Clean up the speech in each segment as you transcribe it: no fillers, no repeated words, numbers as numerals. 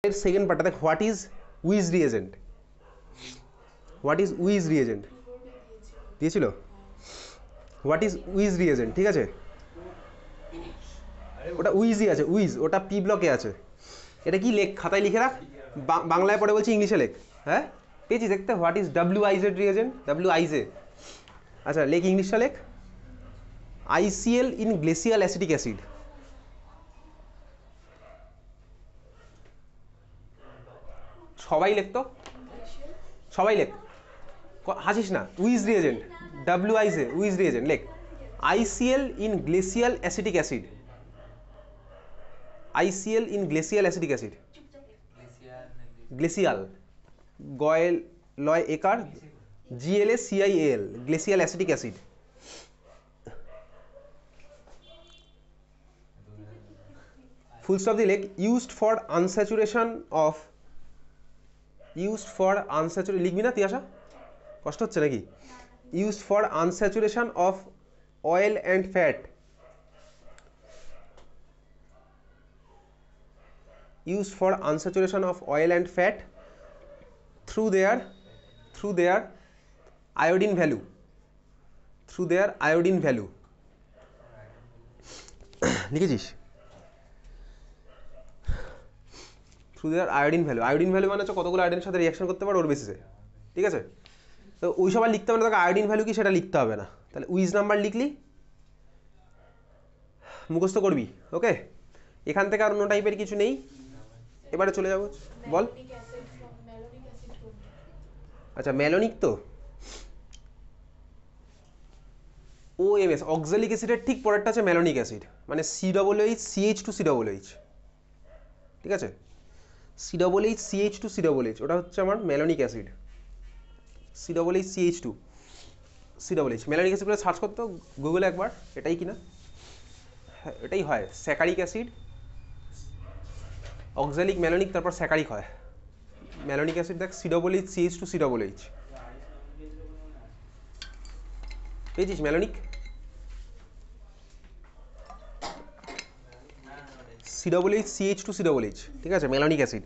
এর সেকেন্ড পার্টটা দেখ, what is with reagent, what is with reagent দিয়েছিল, হোয়াট ইজ উইজ রিএজেন্ট, ঠিক আছে, ওটা উইজই আছে, উইজ ওটা পি ব্লকে আছে। এটা কি লেখ, খাতায় লিখে রাখ, বাংলায় পড়ে বলছি ইংলিশে লেখ। হ্যাঁ পেয়েছি দেখতে, what is W IZ reagent, W IJ, আচ্ছা লেখ ইংলিশটা লেখ, ICl in glacial acetic acid. সবাই লেখতো, সবাই লেখ, হাসিস না, Wijs reagent, W IJ Wijs reagent লেখ, ICl in glacial acetic acid, ICl in glacial acetic acid, glacial গয়েল লয় একার GLA CIL, glacial acetic acid. Full stop দিয়ে লেখ, used for unsaturation of, used for unsaturate, লিখবি না তিয়াশা, কষ্ট হচ্ছে নাকি, used for unsaturation of oil and fat, used for unsaturation of oil and fat through their iodine value, through their iodine value লিখেছিস, through their iodine value, iodine value মানে হচ্ছে কতগুলো আয়োডিনের সাথে reaction করতে পারে ওর বেসিসে, ঠিক আছে। তো ওই সব আর লিখতে হবে না, তোকে আয়োডিন ভ্যালু কি সেটা লিখতে হবে না, তাহলে উইজ নাম্বার লিখলি, মুখস্থ করবি, ওকে। এখান থেকে আর অন্য টাইপের কিছু নেই, এবারে চলে যাবো, বল। আচ্ছা ম্যালোনিক, তো ওএমএস অক্সালিক অ্যাসিডের ঠিক পরেরটা আছে ম্যালোনিক অ্যাসিড, মানে COOH CH2COOH, ঠিক আছে, COOH CH2COOH, ওটা হচ্ছে আমার malonic acid, COOH CH2COOH, malonic acid করে সার্চ করতো গুগলে একবার, এটাই কিনা, হ্যাঁ এটাই হয়, স্যাকারিক অ্যাসিড, অক্সালিক ম্যালোনিক, তারপর স্যাকারিক হয়, ম্যালোনিক অ্যাসিড দেখ COOH CH2COOH, পেয়েছিস ম্যালোনিক, COOH CH2COOH, ঠিক আছে, ম্যালোনিক অ্যাসিড।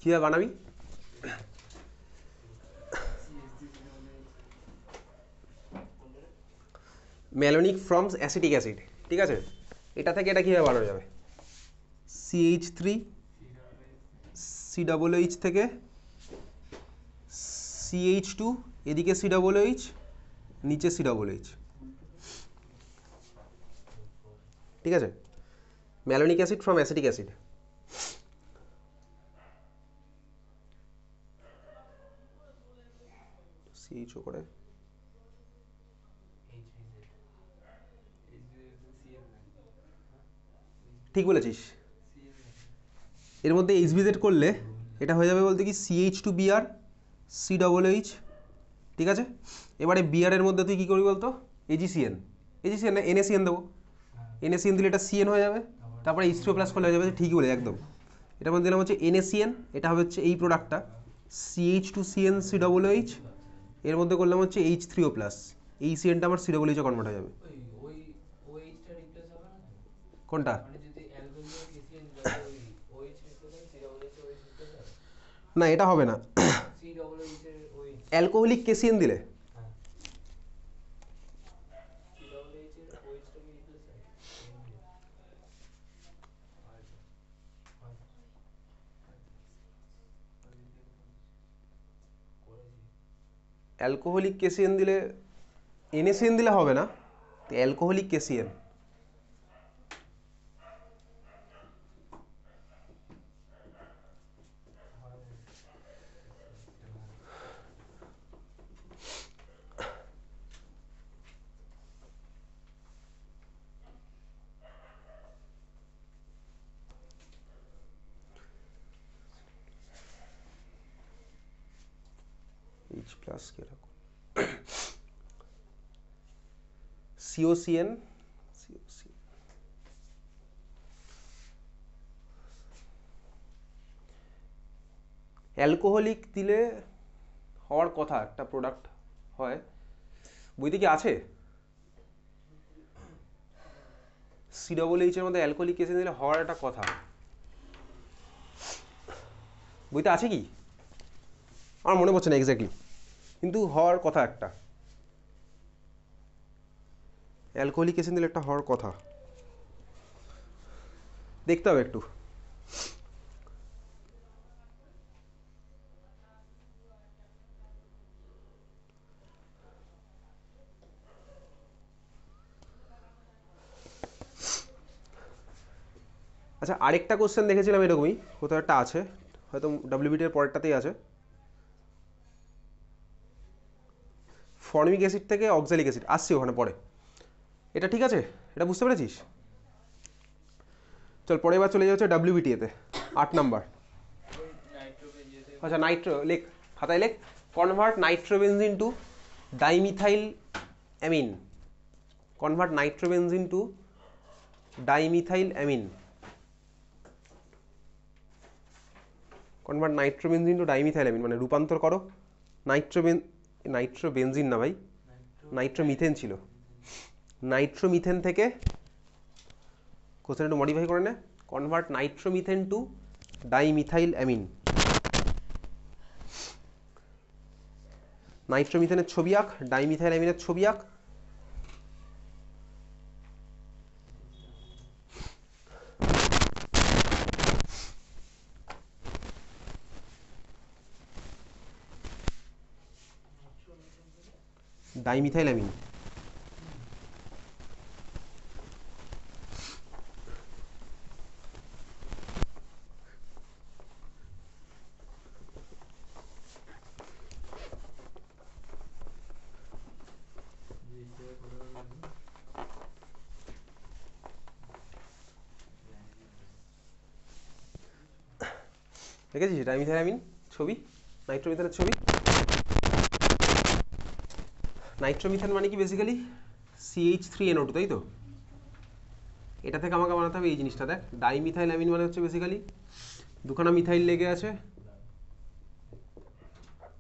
কীভাবে বানাবি, ম্যালোনিক ফ্রম অ্যাসিটিক অ্যাসিড, ঠিক আছে, এটা থেকে এটা কীভাবে বানানো যাবে, CH3 COOH থেকে CH2, এদিকে COOH, নিচে COOH, ঠিক আছে, malonic acid from acetic acid. CHO করে ঠিক বলেছিস, এর মধ্যে HBZ করলে এটা হয়ে যাবে বলতে কি CH2Br COOH, ঠিক আছে। এবারে বিআর এর মধ্যে তুই কী করবি বলতো, AgCN, AgCN না NaCN দেবো, NaCN দিলে এটা CN হয়ে যাবে, তারপরে H2O প্লাস করলে হয়ে যাবে, ঠিকই বলে একদম। এটার মধ্যে দিলাম হচ্ছে NaCN, এটা হবে হচ্ছে এই প্রোডাক্টটা CH2CN COOH, এর মধ্যে করলাম হচ্ছে H3O প্লাস, এই CNটা আমার COOH কনভার্ট হয়ে যাবে। কোনটা, না এটা হবে না, অ্যালকোহলিক কেসিএন দিলে, অ্যালকোহলিক কেসিএন দিলে, NaCN দিলে হবে না, অ্যালকোহলিক কেসিএন, H প্লাস কে রাখো, COCN, অ্যালকোহলিক দিলে হওয়ার কথা একটা প্রোডাক্ট হয়, বইতে কি আছে? COOH এর মধ্যে অ্যালকোহলিক এসিড দিলে হওয়ার একটা কথা, বইতে আছে কি? আমার মনে পড়ছে না এক্স্যাক্টলি, কিন্তু হওয়ার কথা একটা, অ্যালকোহলিক এসিড দিলে একটা হওয়ার কথা, দেখতে হবে একটু। আচ্ছা, আরেকটা কোশ্চেন দেখেছিলাম এরকমই, কোথাও একটা আছে, হয়তো WBT এর পরেরটাতেই আছে। ফর্মিক অ্যাসিড থেকে অক্সালিক অ্যাসিড আসছে ওখানে পরে, এটা ঠিক আছে? এটা বুঝতে পেরেছিস? চল পরে এবার চলে যাচ্ছে WBT তে 8 নাম্বার। আচ্ছা, নাইট্রো লেখ, খাতায় লেখ, convert nitrobenzene to dimethyl amine, convert nitrobenzene to dimethyl amine, convert nitrobenzene to dimethyl amine মানে রূপান্তর করো নাইট্রোবেনজিন না ভাই, নাইট্রোমিথেন ছিল, নাইট্রোমিথেন থেকে কোশ্চেন একটু মডিফাই করে নে, convert nitromethane two dimethyl amine, নাইট্রোমিথেনের ছবি আঁক, ডাইমিথাইল অ্যামিনের ছবি আঁক, ডাইমিথাইল অ্যামিন। দেখেছিস ডাইমিথাইল অ্যামিন ছবি, নাইট্রোমিথেনের ছবি। নাইট্রোমিথেন মানে কি বেসিক্যালি CH3NO2, তাই তো? এটা থেকে আমাকে বানাতে হবে এই জিনিসটা, দেখ ডাইমিথাইল অ্যামিন মানে হচ্ছে বেসিক্যালি দুখানা মিথাইল লেগে আছে,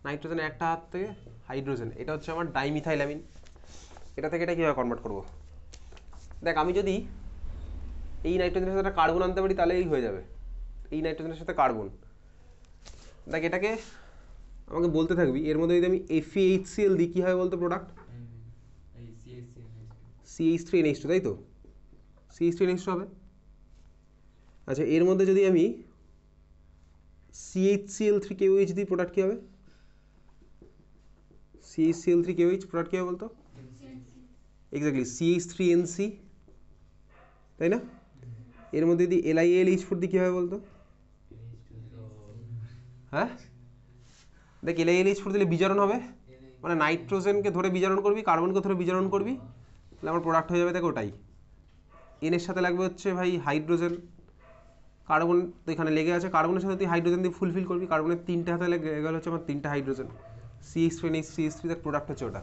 নাইট্রোজেন একটা হাত থেকে হাইড্রোজেন, এটা হচ্ছে আমার ডাইমিথাইল অ্যামিন। এটা থেকে এটা কীভাবে কনভার্ট করবো? দেখ আমি যদি এই নাইট্রোজেনের সাথে কার্বন আনতে পারি তাহলেই হয়ে যাবে, এই নাইট্রোজেনের সাথে কার্বন। দেখ এটাকে আমাকে বলতে থাকবি, এর মধ্যে যদি আমি FeHCl দিই কী হয় বলতো প্রোডাক্ট? CH3NH2, তাই তো? CH3NH2 হবে। আচ্ছা, এর মধ্যে যদি আমি CHCl3KOH দিই প্রোডাক্ট কী হবে? CHCl3KOH প্রোডাক্ট কী হবে বলতো? এক্স্যাক্টলি CH3NC, তাই না? এর মধ্যে যদি LiAlH4 দিই কী হবে বলতো? হ্যাঁ দেখ, LiAlH4 দিলে বিজারণ হবে, মানে নাইট্রোজেনকে ধরে বিজারণ করবি, কার্বনকে ধরে বিজারণ করবি, তাহলে আমার প্রোডাক্ট হয়ে যাবে। দেখ ওটাই, এনের সাথে লাগবে হচ্ছে ভাই হাইড্রোজেন, কার্বন তো এখানে লেগে আছে, কার্বনের সাথে তুই হাইড্রোজেন দিয়ে ফুলফিল করবি, কার্বনের 3টে হাতে লেগে গেল হচ্ছে আমার 3টে হাইড্রোজেন, CH3NH, CH3, দেখ প্রোডাক্ট হচ্ছে ওটা।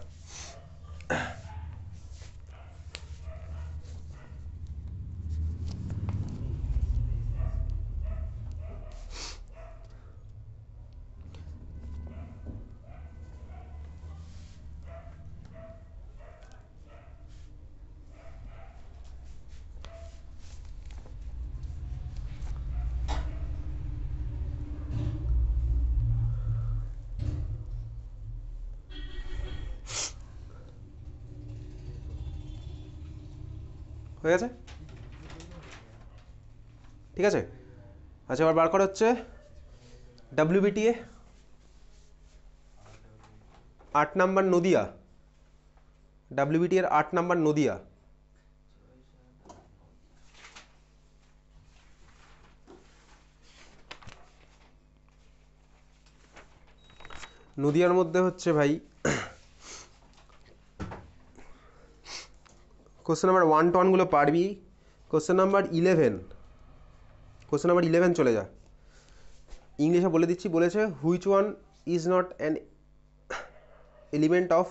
হয়ে গেছে, ঠিক আছে। আচ্ছা, এবার বার করা হচ্ছে WBTA 8 নাম্বার নদিয়া, WBT এর 8 নাম্বার নদিয়া। নদিয়ার মধ্যে হচ্ছে ভাই কোশ্চেন নাম্বার 1 to 1 গুলো পারবি, কোশ্চেন নাম্বার 11, কোশ্চেন নাম্বার 11 চলে যা। ইংলিশে বলে দিচ্ছি, বলেছে which one is not an element of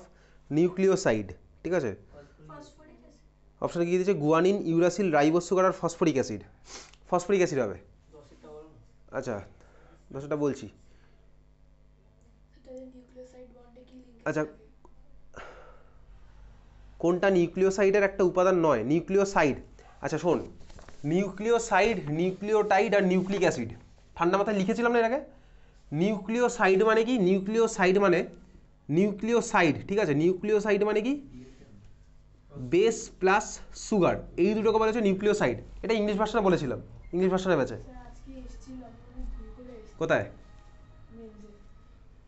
nucleoside, ঠিক আছে? অপশানে কি দিয়েছে? গুয়ানিন, ইউরাসিল, রাইবোজ সুগার আর ফসফরিক অ্যাসিড। ফসফরিক অ্যাসিড হবে। আচ্ছা 10টা বলছি, আচ্ছা কোনটা নিউক্লিওসাইডের একটা উপাদান নয়? নিউক্লিওসাইড, আচ্ছা শোন, নিউক্লিওসাইড, নিউক্লিওটাইড আর নিউক্লিক অ্যাসিড ঠান্ডা মাথায় লিখেছিলাম না এর আগে। নিউক্লিওসাইড মানে কি? নিউক্লিওসাইড মানে নিউক্লিওসাইড, ঠিক আছে, নিউক্লিওসাইড মানে কি? বেস প্লাস সুগার, এই দুটোকে বলা হচ্ছে নিউক্লিওসাইড। এটা ইংলিশ ভার্সনে বলেছিলাম, ইংলিশ ভার্সনে বেঁচে কোথায়?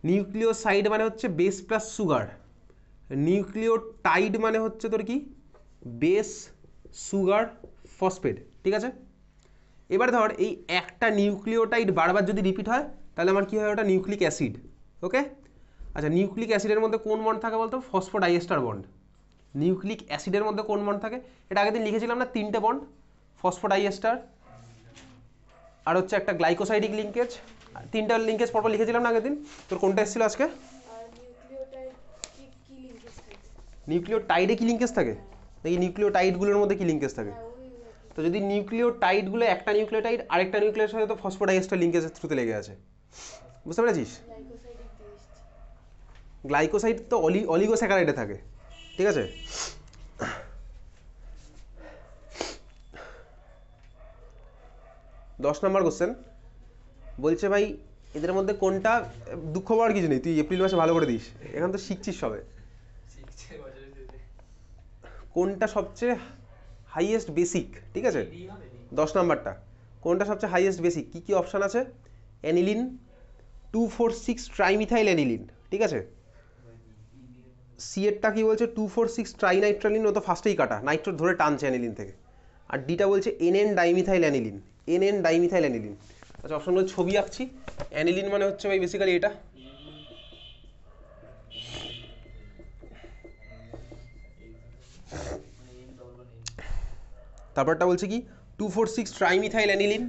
নিউক্লিওসাইড মানে হচ্ছে বেস প্লাস সুগার, নিউক্লিওটাইড মানে হচ্ছে তোর কি? বেস সুগার ফসফেট, ঠিক আছে। এবার ধর এই একটা নিউক্লিওটাইড বারবার যদি রিপিট হয় তাহলে আমার কি হয়? ওটা নিউক্লিক অ্যাসিড, ওকে। আচ্ছা নিউক্লিক অ্যাসিডের মধ্যে কোন বন্ড থাকে বলতো? Phosphodiester bond. নিউক্লিক অ্যাসিডের মধ্যে কোন বন্ড থাকে? এটা আগের দিন লিখেছিলাম না, 3টে বন্ড, ফসফোডাইএস্টার আর হচ্ছে একটা গ্লাইকোসাইডিক লিঙ্কেজ, 3টা লিঙ্কেজ পরপর লিখেছিলাম না আগের দিন। তোর কোনটা এসেছিল আজকে? নিউক্লিওটাইডে কি লিঙ্কেজ থাকে নাকি নিউক্লিওটাইডগুলোর মধ্যে কি লিঙ্কেজ থাকে? তো যদি নিউক্লিওটাইডগুলো একটা নিউক্লিওটাইড আরেকটা নিউক্লিওর সাথে তো ফসফোডাইএস্টার লিঙ্কেজের থ্রুতে লেগে আছে, বুঝতে পেরেছিস? গ্লাইকোসাইড তো অলিগোস্যাকারাইডে থাকে, ঠিক আছে। দশ নম্বর কোশ্চেন বলছে ভাই এদের মধ্যে কোনটা, দুঃখ পাওয়ার কিছু নেই, তুই এপ্রিল মাসে ভালো করে দিস, এখন তো শিখছিস সবে, কোনটা সবচেয়ে হাইয়েস্ট বেসিক, ঠিক আছে। 10 নাম্বারটা, কোনটা সবচেয়ে হাইয়েস্ট বেসিক? কি কি অপশান আছে? অ্যানিলিন, 2,4,6 ট্রাইমিথাইল অ্যানিলিন, ঠিক আছে। সি এরটা কি বলছে? 2,4,6 ট্রাইনাইট্রালিন, ও তো ফার্স্টেই কাটা, নাইট্রো ধরে টানছে অ্যানিলিন থেকে। আর ডিটা বলছে NN dimethyl aniline, NN dimethyl aniline. আচ্ছা অপশনগুলো ছবি আঁকছি। অ্যানিলিন মানে হচ্ছে ভাই বেসিক্যালি এটা, তারপরটা বলছে কি? 2,4,6 ট্রাইমিথাইল অ্যানিলিন।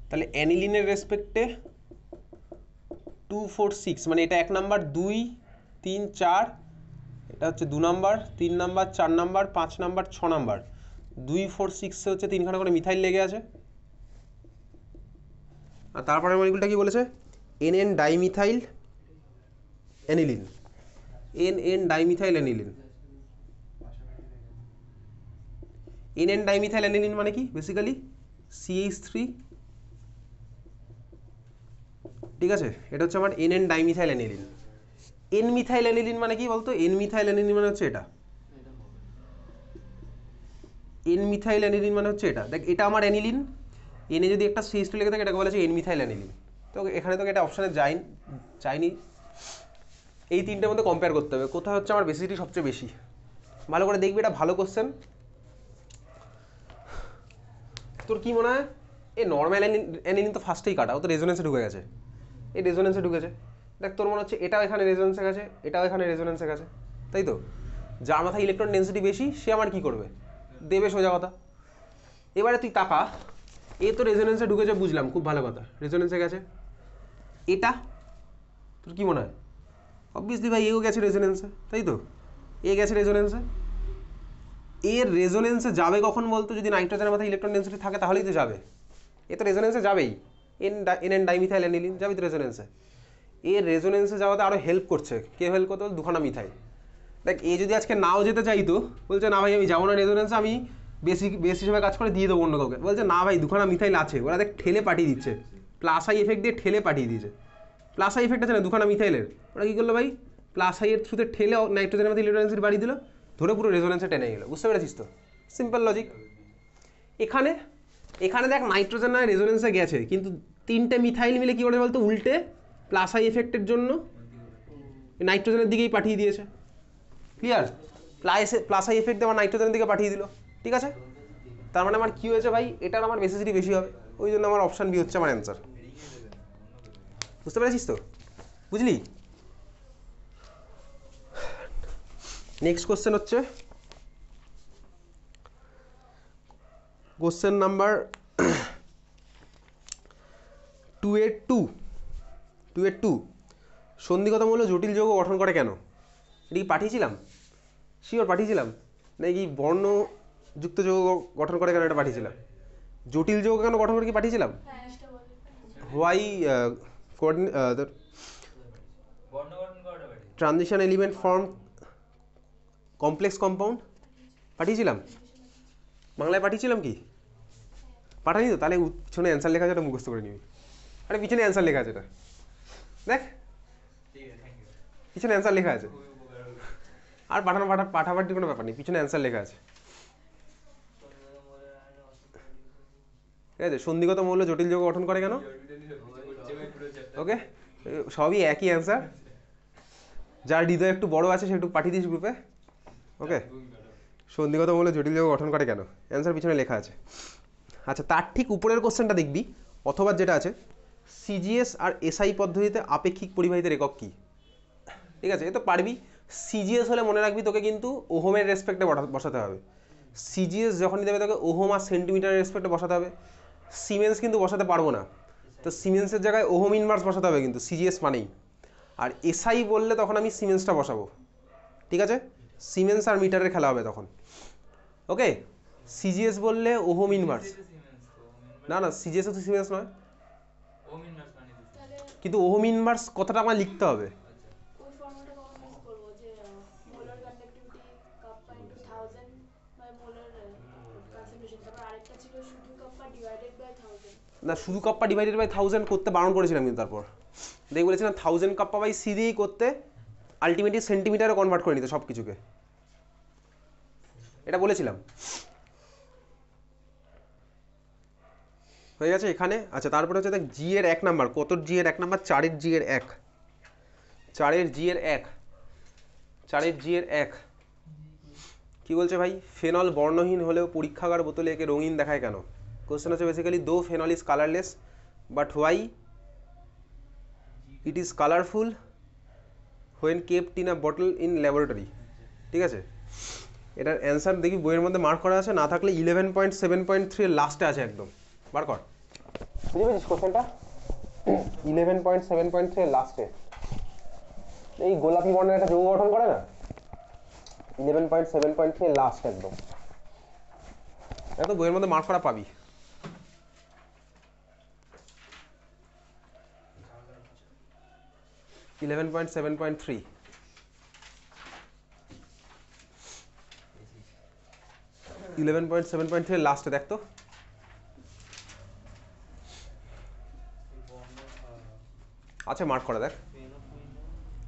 তাহলে অ্যানিলিনের রেসপেক্টে 2,4,6 মানে এটা 1 নাম্বার, 2, 3, 4, এটা হচ্ছে 2 number, 3 number, 4 number, 5 number, 6 number. 2,4,6 হচ্ছে 3খানা করে মিথাইল লেগে আছে। আর তারপরে মলিকুলটা কি বলেছে? NN dimethyl aniline, NN dimethyl aniline. NN dimethyl aniline মানে কি? বেসিক্যালি CH3, ঠিক আছে। এটা হচ্ছে আমার NN dimethyl aniline. N methyl aniline মানে কি বলতো? N মিথাইল অ্যানিলিন মানে হচ্ছে এটা, N মিথাইল অ্যানিলিন মানে হচ্ছে এটা। দেখ এটা আমার অ্যানিলিন, এনে যদি একটা CH2 লেগে থাকে এটাকে বলা হচ্ছে N মিথাইল অ্যানিলিন। তো এখানে তোকে এটা অপশানে যায়নি। এই তিনটের মধ্যে কম্পেয়ার করতে হবে কোথায় হচ্ছে আমার বেসিসিটি সবচেয়ে বেশি। ভালো করে দেখবি, এটা ভালো কোশ্চেন। তোর কি মনে হয় এই নর্মাল অ্যানিলিন তো ফার্স্টেই কাটা, ও তো রেজোনেন্সে ঢুকে গেছে, এই রেজোনেন্সে ঢুকেছে। দেখ তোর মনে হচ্ছে এটাও এখানে রেজোনেন্সে গেছে, এটাও এখানে রেজোনেন্সে গেছে, তাই তো? যার মাথায় ইলেকট্রন ডেন্সিটি বেশি সে আমার কি করবে? দেবে, সোজা কথা। এবারে তুই তাকা, এ তো রেজোনেন্সে ঢুকেছে বুঝলাম, খুব ভালো কথা, রেজোনেন্সে গেছে। এটা তোর কি মনে হয়? অবভিয়াসলি ভাই এও গেছে রেজোনেন্সে, তাই তো? এ গেছে রেজোনেন্সে। এর রেজোনেন্সে যাবে কখন বলতো? যদি নাইট্রোজেনের মাথায় ইলেকট্রন ডেন্সিটি থাকে তাহলেই তো যাবে। এ তো রেজোনেন্সে যাবেই, NN ডাইমিথাইল অ্যানিলিন যাবে তো রেজোনেন্সে। এর রেজোনেন্সে যাওয়াতে আরও হেল্প করছে, কে হেল্প করতে? দুখানা মিথাইল। দেখ এ যদি আজকে নাও যেতে চাইতো, বলছে না ভাই আমি যাবো না রেজোনেন্সে, আমি বেস হিসেবে কাজ করে দিয়ে দেবো অন্য কাউকে, বলছে না ভাই দুখানা মিথাইল আছে, ওরা দেখ ঠেলে পাঠিয়ে দিচ্ছে, প্লাস আই এফেক্ট দিয়ে ঠেলে পাঠিয়ে দিয়েছে। প্লাস আই এফেক্ট আছে না দুখানা মিথাইলের, ওরা কী করলো ভাই? প্লাস আই এর থ্রুতে ঠেলে নাইট্রোজেনের মধ্যে ইলেকট্রন ডেন্সিটি বাড়িয়ে দিল, ধরে পুরো রেজোনেন্সে টেনে গেলো। বুঝতে পেরেছিস তো? Simple logic. এখানে দেখ নাইট্রোজেন নয় রেজোনেন্সে গেছে, কিন্তু 3টে মিথাইল মিলে কী করে বলতো? উল্টে প্লাস আই এফেক্টের জন্য নাইট্রোজেনের দিকেই পাঠিয়ে দিয়েছে। ক্লিয়ার? প্লাস আই এফেক্ট দিয়ে আমার নাইট্রোজেনের দিকে পাঠিয়ে দিল, ঠিক আছে। তার মানে আমার কী হয়েছে ভাই? এটার আমার বেসিসিটি বেশি হবে, ওই জন্য আমার অপশান বি হচ্ছে আমার অ্যান্সার। বুঝতে পেরেছিস তো? বুঝলি? নেক্সট কোশ্চেন হচ্ছে কোশ্চেন নাম্বার 282। সন্ধিগতমূল্য জটিল যৌগ গঠন করে কেন? এটা কি পাঠিয়েছিলাম? শিওর পাঠিয়েছিলাম নাকি? বর্ণযুক্ত যৌগ গঠন করে কেন এটা পাঠিয়েছিলাম? জটিল যৌগ কেন গঠন করে কি পাঠিয়েছিলাম? Why transition element form complex compound পাঠিয়েছিলাম, বাংলায় পাঠিয়েছিলাম কি? পাঠানি তো? তাহলে পিছনে অ্যান্সার লেখা আছে, ওটা মুখস্থ করে নিবি। আরে পিছনে অ্যান্সার লেখা আছে, এটা দেখ, পিছনে অ্যান্সার লেখা আছে। আর পাঠাপাঠির কোনো ব্যাপার নেই, পিছনে অ্যান্সার লেখা আছে। ঠিক আছে, সন্ধিগত মৌল জটিল যৌগ গঠন করে কেন? ওকে, সবই একই অ্যান্সার। যার হৃদয় একটু বড় আছে সে একটু পাঠিয়ে দিস গ্রুপে। ওকে, সন্ধিগত মৌল জটিল যৌগ গঠন করে কেন, অ্যান্সার পিছনে লেখা আছে। আচ্ছা, তার ঠিক উপরের কোশ্চেনটা দেখবি, অথবা যেটা আছে, সিজিএস আর এসআই পদ্ধতিতে আপেক্ষিক পরিবাহিতার একক কি? ঠিক আছে, এ তো পারবি। সিজিএস হলে মনে রাখবি তোকে কিন্তু ওহমের রেসপেক্টে বসাতে হবে। সিজিএস যখনই দেবে তোকে ওহম আর সেন্টিমিটারের রেসপেক্টে বসাতে হবে। সিমেন্স কিন্তু বসাতে পারবো না, তো সিমেন্সের জায়গায় ওহম ইনভার্স বসাতে হবে কিন্তু সিজিএস মানেই। আর এসআই বললে তখন আমি সিমেন্সটা বসাবো। ঠিক আছে, সিমেন্স আর মিটারের খেলা হবে তখন। ওকে, সিজিএস বললে ওহম ইনভার্স, না না সিজিএস তো সিমেন্স নয়, কিন্তু ওহম ইনভার্স কথাটা আমার লিখতে হবে। না, শুধু কাপ্পা ডিভাইডেড বাই 1000 করতে বারণ করেছিলাম কিন্তু তারপর দেখ বলেছিলাম 1000 কাপ্পা বাই সি দিয়েই করতে, আলটিমেটলি সেন্টিমিটারে কনভার্ট করে নিতে সব কিছুকে, এটা বলেছিলাম। হয়ে গেছে এখানে। আচ্ছা, তারপরে হচ্ছে দেখ জি এর 1 নাম্বার, কত জি এর 1 নাম্বার? 4 জি এর 1, 4 জি এর 1, 4 জি এর 1 কি বলছে ভাই? ফেনল বর্ণহীন হলেও পরীক্ষাগার বোতলে একে রঙিন দেখায় কেন? কোশ্চেন হচ্ছে বেসিক্যালি দো phenol is colourless but why it is colourful when kept in a bottle in laboratory. ঠিক আছে, এটার অ্যান্সার দেখি বইয়ের মধ্যে মার্ক করা আছে, না থাকলে 11.7.3 এর লাস্টে আছে একদম, বার কর। বুঝে পেয়েছিস কোশ্চেনটা? 11.7.3 এর লাস্টে এই গোলাপি বর্ণের একটা যৌগ গঠন করে না, 11.7.3 এর লাস্ট একদম, এত বইয়ের মধ্যে মার্ক করা পাবি। Eleven point seven point three, লাস্টে দেখ তো। আচ্ছা, মার্ক করা দেখ,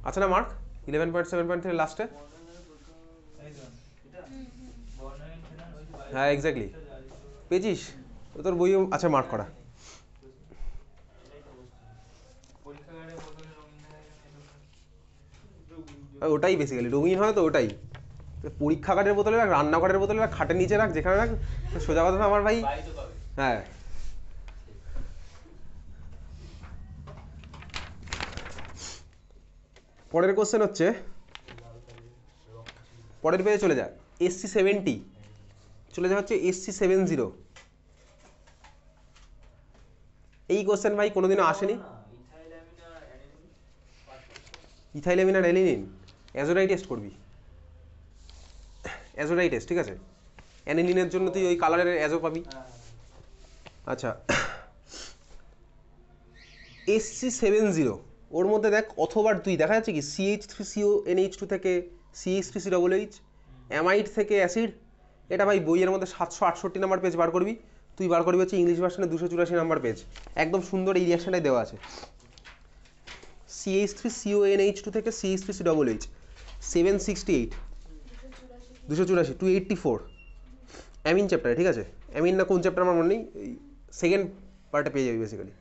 আচ্ছা না মার্ক 11.7.3 লাস্টে। হ্যাঁ এক্স্যাক্টলি, পেয়েছিস তোর বই? আচ্ছা, মার্ক করা। ওটাই বেসিক্যালি রঙিন হয় তো, ওটাই। পরীক্ষাগারের বোতলে রাখ, রান্নাঘরের বোতলে রাখ, খাটের নিচে রাখ, যেখানে রাখ, সোজা কথা আমার ভাই। হ্যাঁ, পরের কোশ্চেন হচ্ছে, পরের পেজে চলে যা, SC70 চলে যা, হচ্ছে SC70। এই কোশ্চেন ভাই কোনোদিনও আসেনি। ইথাইলামিন আর অ্যালিনিন অ্যাজোডাই টেস্ট করবি, অ্যাজোডাই টেস্ট। ঠিক আছে, অ্যানিলিনের জন্য তুই ওই কালারের অ্যাজো পাবি। আচ্ছা, SC70 ওর মধ্যে দেখ অথবা তুই দেখা যাচ্ছে কি CH3CONH2 থেকে CH3COOH, অ্যামাইড থেকে অ্যাসিড। এটা ভাই বইয়ের মধ্যে 768 নাম্বার পেজ বার করবি, তুই বার করবি হচ্ছে ইংলিশ ভার্সনে 284 নাম্বার পেজ, একদম সুন্দর এই রিয়াকশনটাই দেওয়া আছে। CH3CONH2 থেকে CH3COOH 768, 284, 284 অ্যামিন চ্যাপ্টারে। ঠিক আছে, অ্যামিন না কোন চ্যাপ্টার আমার মনে নেই, এই সেকেন্ড পার্টে পেয়ে যাবি বেসিক্যালি।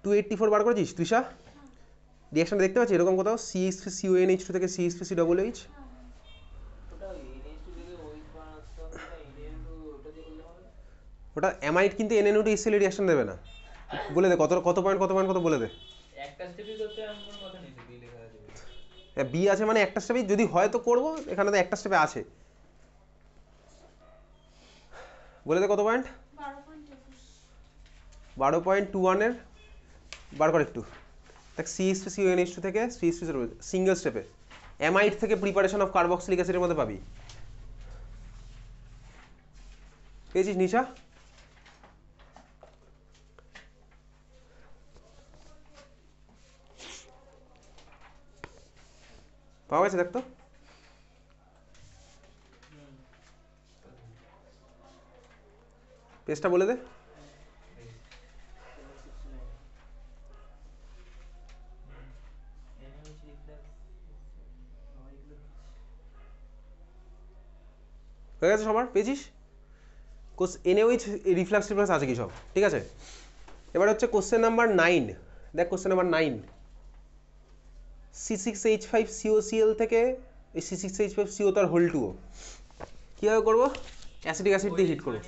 284 বার করেছিস তুইশা? রিয়াকশনটা দেখতে পাচ্ছি এরকম কোথাও CH3CONH2 থেকে CH3COOH। ওটা অ্যামাইড কিন্তু NaNO2HCl রিয়াকশন দেবে না। বলে দে কত কত পয়েন্ট কত পয়েন্ট কত বলে দে। একটা স্টেপই করতে আমি কোনো কথা নেই, বি লেখা আছে। বি আছে মানে একটা স্টেপই যদি হয় তো করব, এখানে তো একটা স্টেপে আছে। বলে দে কত পয়েন্ট? 12.21 এর বার কর একটু দেখ। CH3CONH2 থেকে CH3 সিঙ্গেল স্টেপে অ্যামাইড থেকে প্রিপারেশন অফ কার্বক্সিলিক অ্যাসিডের মধ্যে পাবি। পেয়েছিস নিশা? পাওয়া গেছে দেখ তো। পেজটা বলে দে। হয়ে গেছে সবার, পেয়েছিস? NaOH রিফ্লাক্স টিফ্লাক্স আছে কি সব, ঠিক আছে। এবার হচ্ছে কোশ্চেন নাম্বার 9। দেখ কোশ্চেন নাম্বার 9, C6H5COCl থেকে এই C6H5CO তার হোল 2O কীভাবে করবো? অ্যাসিটিক অ্যাসিড দিয়ে হিট করবো।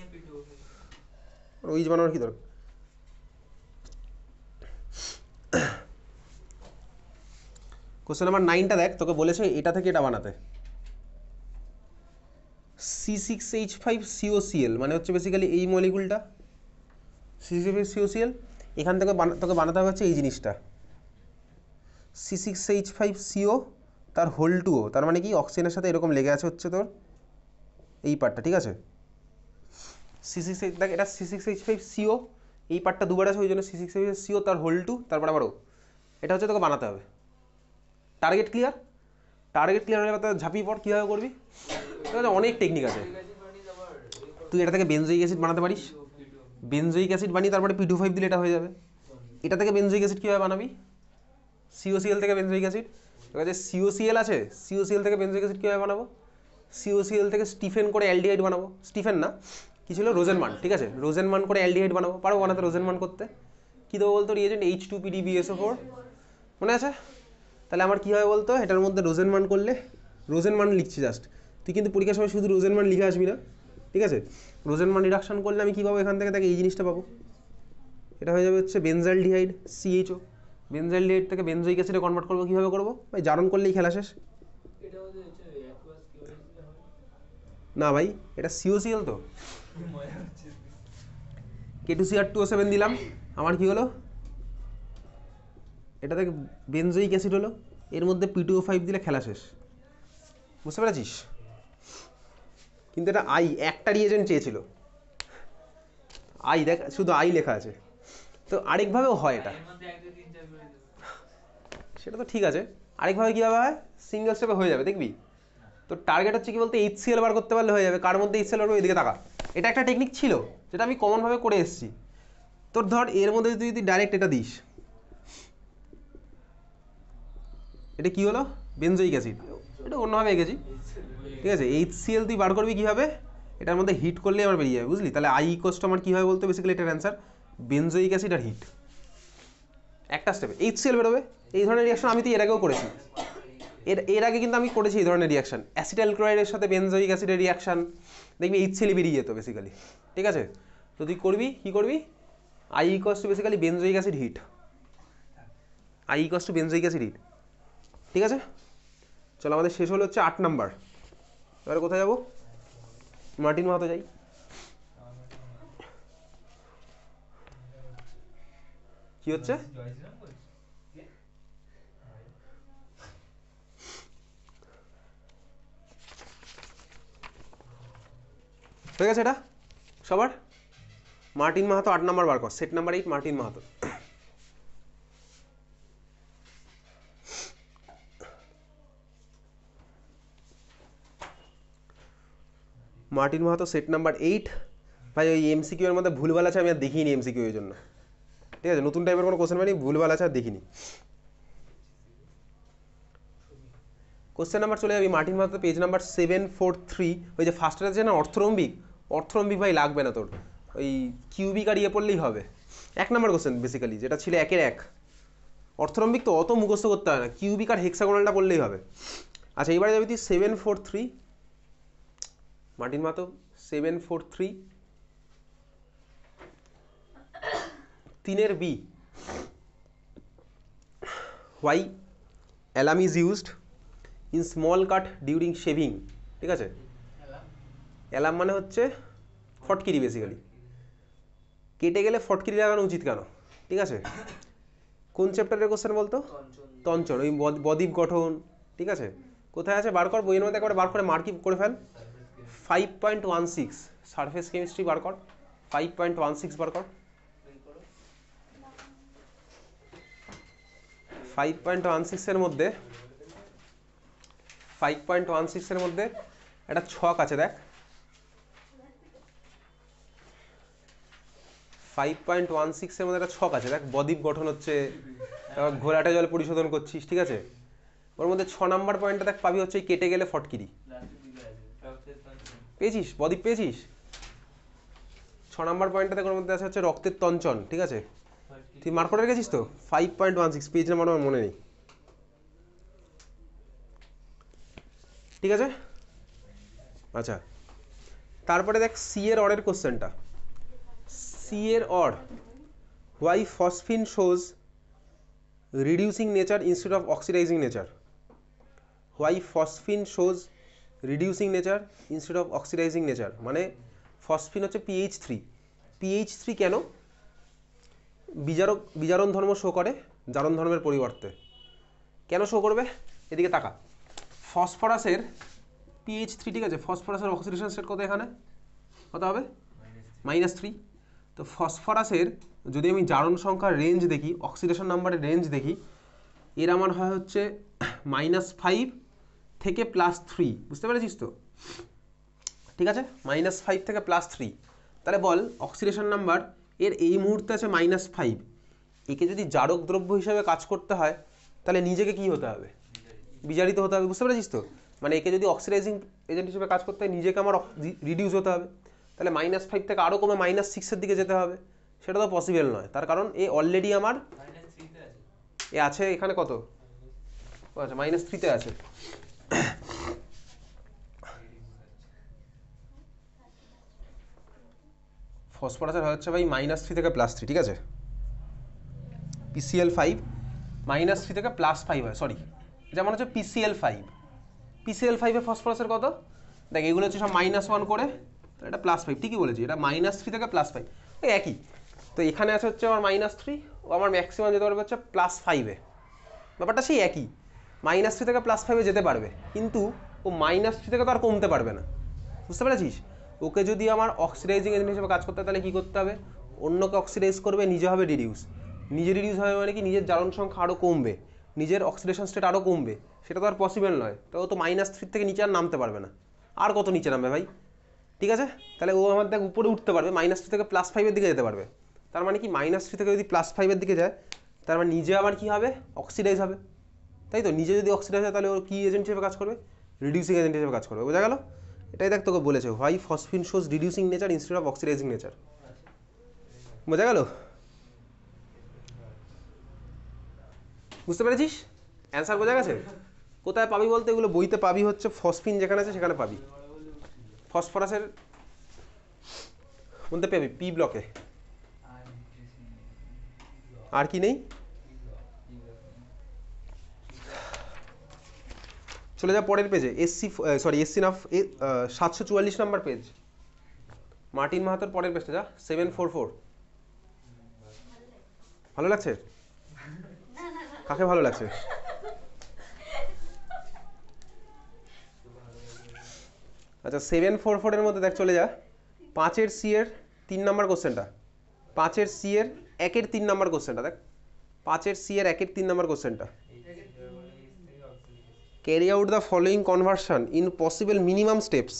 ওইচ বানানোর কি দরকার? কোশ্চেন নাম্বার 9টা দেখ, তোকে বলেছে এটা থেকে এটা বানাতে। C6H5COCl মানে হচ্ছে বেসিক্যালি এই মলিকুলটা C6H5COCl, এখান থেকে তোকে বানাতে হবে হচ্ছে এই জিনিসটা C6H5CO তার হোল 2O, তার মানে কি অক্সিজেনের সাথে এরকম লেগে আছে হচ্ছে তোর এই পার্টটা, ঠিক আছে। C6H দেখ এটা C6H5CO, এই পার্টটা দুবার আছে ওই জন্য C6H5CO তার হোল 2, তারপর আবারও এটা হচ্ছে তোকে বানাতে হবে। Target clear? টার্গেট ক্লিয়ার হলে তার ঝাঁপিয়ে পড়, কীভাবে করবি? অনেক টেকনিক আছে। তুই এটা থেকে বেনজোইক অ্যাসিড বানাতে পারিস, বেনজোইক অ্যাসিড বানিয়ে তারপরে P2O5 দিলে এটা হয়ে যাবে। এটা থেকে বেনজোইক অ্যাসিড কীভাবে বানাবি? COCl থেকে বেনজোইক অ্যাসিড, তোর কাছে COCl আছে, COCl থেকে বেনজোইক অ্যাসিড কীভাবে বানাবো? COCl থেকে স্টিফেন করে অ্যালডিহাইড বানাবো। স্টিফেন না, কি ছিল, রোজেনমান, ঠিক আছে, রোজেনমান করে অ্যালডিহাইড বানাবো। পারো বানাতে রোজেনমান করতে? কী দেবো বলতো রিয়েজেন্ট? H2PDBSO4, মনে আছে? তাহলে আমার কী হবে বলতো, এটার মধ্যে রোজেনমান করলে, রোজেনমান লিখছি জাস্ট, তুই কিন্তু পরীক্ষার সময় শুধু রোজেনমান লিখে আসবি না, ঠিক আছে। রোজেনমান রিডাকশন করলে আমি কী পাবো এখান থেকে? দেখ এই জিনিসটা পাবো, এটা হয়ে যাবে হচ্ছে বেনজালডিহাইড CHO। বেনজালডিহাইড থেকে বেনজোইক অ্যাসিডে কনভার্ট করবো, কীভাবে করবো ভাই? জারণ করলেই খেলা শেষ। না ভাই, এটা COCl তো, K2CR2O7 দিলাম, আমার কি হলো? এটা থেকে বেনজোইক অ্যাসিড হলো, এর মধ্যে P2O5 দিলে খেলা শেষ, বুঝতে পেরেছিস? কিন্তু এটা একটা রিয়েজেন্ট চেয়েছিল, দেখ শুধু লেখা আছে, তো আরেকভাবেও হয় এটা, সেটা তো ঠিক আছে। আরেকভাবে কীভাবে হয়? সিঙ্গেল স্টেপে হয়ে যাবে, দেখবি। তো টার্গেট হচ্ছে কি বলতে HCl বার করতে পারলে হয়ে যাবে। কার মধ্যে HCl বাড়বে? এদিকে তাকা, এটা একটা টেকনিক ছিল যেটা আমি কমনভাবে করে এসেছি। তোর ধর এর মধ্যে তুই যদি ডাইরেক্ট এটা দিস, এটা কি হলো? বেনজোইক অ্যাসিড, এটা অন্যভাবে এঁকেছি, ঠিক আছে। HCl তুই বার করবি কীভাবে? এটার মধ্যে হিট করলেই আমার বেরিয়ে যাবে, বুঝলি? তাহলে I= আমার কী হবে বলতে বেসিক্যালি এটার অ্যান্সার বেনজোইক অ্যাসিড আর হিট, একটা স্টেপে HCl বেরোবে। এই ধরনের রিয়াকশন আমি তো এর আগেও করেছি, এর আগে কিন্তু আমি করেছি এই ধরনের রিয়াকশন, অ্যাসিটাইল ক্লোরাইডের সাথে বেনজোইক অ্যাসিডের রিয়াকশন, দেখবি HCl বেরিয়ে যেত বেসিক্যালি, ঠিক আছে। তো তুই করবি কী করবি? I= basically benzoic acid heat, I= benzoic acid heat, ঠিক আছে। চলো আমাদের শেষ হলো হচ্ছে 8 নাম্বার। এবারে কোথায় যাবো? মার্টিন মাহাতো যাই। কি হচ্ছে? হয়ে গেছে এটা সবার? মার্টিন মাহাতো 8 নাম্বার বার কর, set number 8 Martin Mahato. Martin Mahato set number 8। ভাই ওই MCQ এর মধ্যে ভুলভাল আছে, আমি আর দেখিনি MCQ এর জন্য, ঠিক আছে। নতুন টাইপের কোনো কোশ্চেন পাইনি, ভুলভাল আছে আর দেখিনি। কোশ্চেন নাম্বার চলে যাবি মার্টিন মাহাতো পেজ নাম্বার 743। ওই যে ফার্স্টের আছে না অর্থরম্বিক ভাই লাগবে না তোর, ওই কিউবিক আর পড়লেই হবে। 1 নাম্বার কোশ্চেন বেসিক্যালি যেটা ছিল 1-এর 1। অর্থরম্বিক তো অত মুখস্থ করতে হয় না, কিউবিক আর হেক্সাগোনালটা পড়লেই হবে। আচ্ছা এবারে যাবি তুই 743, Martin Mahato 743 3-এর B। Why alum is used in small cut during shaving, ঠিক আছে। অ্যালাম মানে হচ্ছে ফটকিরি, বেসিক্যালি কেটে গেলে ফটকিরি লাগানো উচিত কেন, ঠিক আছে। কোন চ্যাপ্টারের কোশ্চেন বলতো? তঞ্চন, ওই বদ্বীপ গঠন, ঠিক আছে। কোথায় আছে বার কর, বইয়ের মধ্যে একবার বার করে মার্কিং করে ফেল। 5.16 সারফেস কেমিস্ট্রি বার কর, 5.16 বার কর। 5.16 এর মধ্যে 5.16 এর মধ্যে একটা ছক আছে দেখ, 5.16 এর মধ্যে একটা ছক আছে দেখ, বদ্বীপ গঠন হচ্ছে, তারপর ঘোলাটে জল পরিশোধন করছিস, ঠিক আছে। ওর মধ্যে 6 নাম্বার পয়েন্টটা দেখ পাবি হচ্ছে কেটে গেলে ফটকিরি, পেয়েছিস? বদ্বীপ পেয়েছিস? 6 নাম্বার পয়েন্টটা দেখ ওর মধ্যে আছে হচ্ছে রক্তের তঞ্চন, ঠিক আছে। তুই মার্ক করে রেখেছিস তো? 5.16 পেজ নাম্বার আমার মনে নেই, ঠিক আছে। আচ্ছা, তারপরে দেখ সি এর অরের কোশ্চেনটা, সি এর or, why phosphine shows reducing nature instead of oxidising nature, why phosphine shows reducing nature instead of oxidising nature, মানে ফসফিন হচ্ছে PH3 কেন বিজারণ ধর্ম শো করে জারণ ধর্মের পরিবর্তে, কেন শো করবে? এদিকে তাকা, ফসফরাসের PH3, ঠিক আছে, ফসফরাসের অক্সিডেশন স্টেট কত এখানে, কত হবে? -3। তো ফসফরাসের যদি আমি জারণ সংখ্যার রেঞ্জ দেখি, অক্সিডেশন নাম্বারের রেঞ্জ দেখি, এর আমার হয় হচ্ছে -5 থেকে +3, বুঝতে পেরেছিস তো? ঠিক আছে, -5 থেকে +3। তাহলে বল অক্সিডেশন নাম্বার এর এই মুহূর্তে আছে -5, একে যদি জারক দ্রব্য হিসাবে কাজ করতে হয় তাহলে নিজেকে কি হতে হবে? বিজারিত হতে হবে, বুঝতে পেরেছিস তো? মানে একে যদি অক্সিডাইজিং এজেন্ট হিসেবে কাজ করতে হয় নিজেকে আমার রিডিউস হতে হবে, তাহলে -5 থেকে আরও কমে -6 এর দিকে যেতে হবে, সেটা তো পসিবল নয়। তার কারণ এ অলরেডি আমার এ আছে এখানে কত, আচ্ছা -3-তে আছে। ফসফরাসের হচ্ছে ভাই -3 থেকে +3, ঠিক আছে। PCl5 -3 থেকে +5 হয়, সরি, যেমন হচ্ছে PCl5 এ ফসফরাসের কত দেখ, এগুলো হচ্ছে সব -1 করে, তো এটা +5, ঠিকই বলেছি, এটা -3 থেকে +5 ওই একই। তো এখানে আছে হচ্ছে আমার -3, ও আমার ম্যাক্সিমাম যেতে পারবে হচ্ছে +5-এ, ব্যাপারটা সেই একই, -3 থেকে +5-এ যেতে পারবে, কিন্তু ও -3 থেকে তো আর কমতে পারবে না, বুঝতে পেরেছিস? ওকে যদি আমার অক্সিডাইজিং এজেন্ট হিসেবে কাজ করতে হয় তাহলে কী করতে হবে? অন্যকে অক্সিডাইজ করবে, নিজে হবে রিডিউস, নিজে রিডিউস হবে মানে কি নিজের জারণ সংখ্যা আরও কমবে, নিজের অক্সিডেশন স্টেট আরও কমবে, সেটা তো আর পসিবল নয়। তো ও তো -3 থেকে নিচে আর নামতে পারবে না, আর কত নিচে নামবে ভাই, ঠিক আছে। তাহলে ও আমার দেখ উপরে উঠতে পারবে, -3 থেকে +5-এর দিকে যেতে পারবে। তার মানে কি -3 থেকে যদি +5-এর দিকে যায় তার মানে নিজে আবার কি হবে? অক্সিডাইজ হবে, তাই তো। নিজে যদি অক্সিডাইজ হয় তাহলে ও কী এজেন্ট হিসেবে কাজ করবে? রিডিউসিং এজেন্ট হিসেবে কাজ করবে, বোঝা গেল? এটাই দেখ তোকে বলেছে, why phosphine shows reducing nature instead of oxidising nature, বোঝা গেল? বুঝতে পেরেছিস? অ্যান্সার বোঝা গেছে? কোথায় পাবি বলতে, এগুলো বইতে পাবি হচ্ছে ফসফিন যেখানে আছে সেখানে পাবি, ফসফরাসের মধ্যে পাবি পি ব্লকে। আর কি নেই? চলে যা পরের পেজে, এসসি না 744 নাম্বার পেজ, মার্টিন মাহাতোর পরের পেজটা যা, 744। ভালো লাগছে? কাকে ভালো লাগছে? আচ্ছা 744 এর মধ্যে দেখ, চলে যা 5-এর সি এর 3 নাম্বার কোশ্চেনটা, 5-এর সি এর 1-এর 3 নাম্বার কোশ্চেনটা দেখ, 5-এর সি এর 1-এর 3 নাম্বার কোশ্চেনটা, carry out the following conversion in possible minimum steps.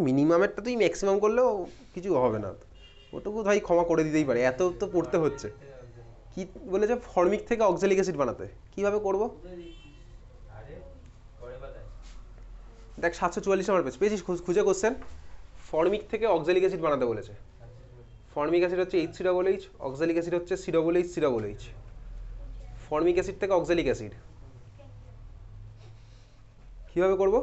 মিনিমামেরটা তুই ম্যাক্সিমাম করলেও কিছু হবে না, ওটুকু ভাই ক্ষমা করে দিতেই পারে, এত তো পড়তে হচ্ছে। কি বলেছে? ফর্মিক থেকে অক্সালিক অ্যাসিড বানাতে, কিভাবে করব দেখ, 744 নাম্বার পেজ, পেয়েছিস? খুঁজে কোশ্চেন, ফর্মিক থেকে অক্সালিক অ্যাসিড বানাতে বলেছে। ফর্মিক অ্যাসিড হচ্ছে HCOOH, অক্সালিক অ্যাসিড হচ্ছে COOH, ফর্মিক অ্যাসিড থেকে অক্সালিক অ্যাসিড কিভাবে করব?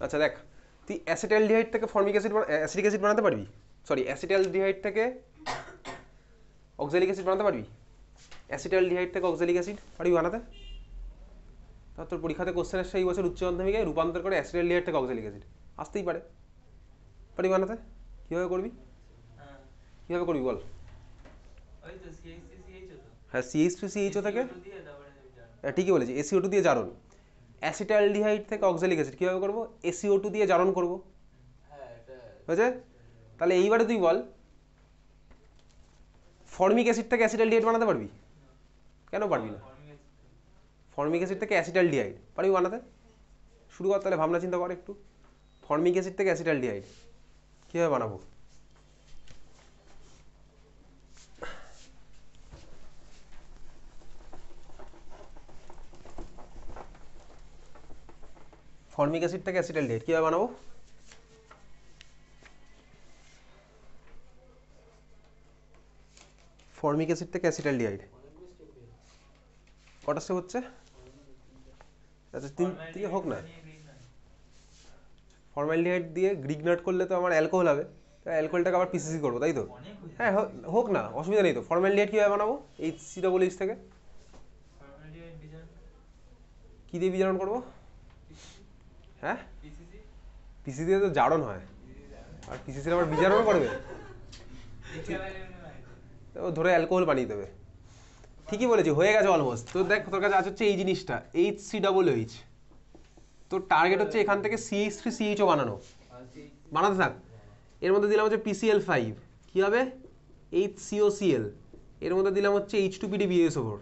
আচ্ছা দেখ, তুই অ্যাসিটালডিহাইড থেকে ফর্মিক অ্যাসিড অ্যাসিটিক অ্যাসিড বানাতে পারবি, সরি অ্যাসিটালডিহাইড থেকে অক্সালিক অ্যাসিড বানাতে পারবি, অ্যাসিটালডিহাইড থেকে অক্সালিক অ্যাসিড পারবি বানাতে? তা তোর পরীক্ষাতে কোশ্চেন আসছে এই বছর উচ্চ মাধ্যমিকে রূপান্তর করে অ্যাসিটালডিহাইড থেকে অক্সালিক অ্যাসিড, আসতেই পারে, পারবি বানাতে? কীভাবে করবি? কীভাবে করবি বল? হ্যাঁ CH3CHO থেকে ঠিকই বলেছি SiO2 দিয়ে জারণ অ্যাসিটালডিহাইড থেকে অক্সালিক অ্যাসিড কীভাবে করবো SiO2 দিয়ে জারণ করবো হয়েছে তাহলে এইবারে তুই বল ফর্মিক অ্যাসিড থেকে অ্যাসিটালডিহাইড বানাতে পারবি কেন পারবি না ফর্মিক অ্যাসিড থেকে অ্যাসিটালডিহাইড পারবি বানাতে শুরু কর তাহলে ভাবনা চিন্তা কর একটু ফর্মিক অ্যাসিড থেকে অ্যাসিটালডিহাইড কীভাবে বানাবো ফর্মিক অ্যাসিড থেকে অ্যাসিটালডিহাইড কীভাবে বানাবো ফর্মিক অ্যাসিড থেকে অ্যাসিটালডিহাইড কটা স্টেপ হচ্ছে আচ্ছা তিন হোক না ফর্মালডিহাইড দিয়ে গ্রিগনেট করলে তো আমার অ্যালকোহল হবে তাই অ্যালকোহলটাকে আবার পিসিসি করবো তাই তো হ্যাঁ হোক না অসুবিধা নেই তো ফর্মালডিহাইড কীভাবে বানাবো HCOOH থেকে কী দিয়ে বিজারণ করবো হ্যাঁ পিসিসি দিয়ে তো জারণ হয় আর পিসিসি আবার বিজারণ করবে ও ধরে অ্যালকোহল বানিয়ে দেবে ঠিকই বলেছি হয়ে গেছে অলমোস্ট তো দেখ তোর কাছে আছে হচ্ছে এই জিনিসটা HCOOH তোর টার্গেট হচ্ছে এখান থেকে CH3CHO বানাতে থাক এর মধ্যে দিলাম হচ্ছে PCl5 কি হবে HCOCl এর মধ্যে দিলাম হচ্ছে H2PDBSO4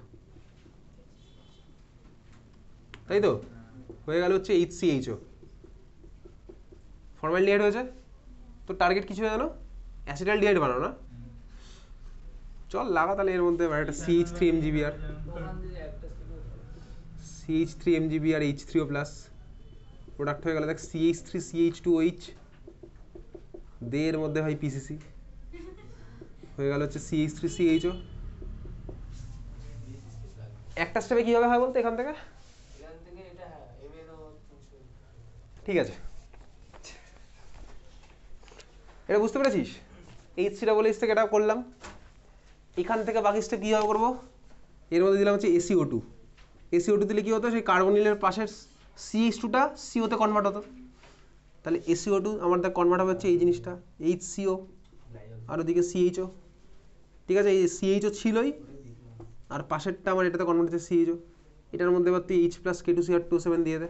তাই তো হয়ে গেল হচ্ছে HCHO ফর্মালডিহাইড হয়েছে তোর টার্গেট কিছু হয়ে গেল অ্যাসিটালডিহাইড বানানো না চল লাগা তাহলে এর মধ্যে একটা CH3MgBr CH3MgBr H3O+ প্রোডাক্ট হয়ে গেল দেখ CH3CH2OH দে এর মধ্যে ভাই পিসিসি হয়ে গেল হচ্ছে CH3CHO একটা স্টেপে কীভাবে হয় বলতে এখান থেকে ঠিক আছে এটা বুঝতে পেরেছিস HCOOH থেকে এটা করলাম এখান থেকে বাকি স্টেপ কীভাবে করবো এর মধ্যে দিলাম হচ্ছে SiO2 দিলে কী হতো সেই কার্বনিলের পাশের CH2টা CO তে কনভার্ট হতো তাহলে SiO2 আমাদের কনভার্ট হবে হচ্ছে এই জিনিসটা HCO আর ওদিকে CHO ঠিক আছে এই CHO ছিলই আর পাশেরটা আমার এটাতে কনভার্ট হচ্ছে CHO এটার মধ্যে এবার তুই H+K2Cr2O7 দিয়ে দে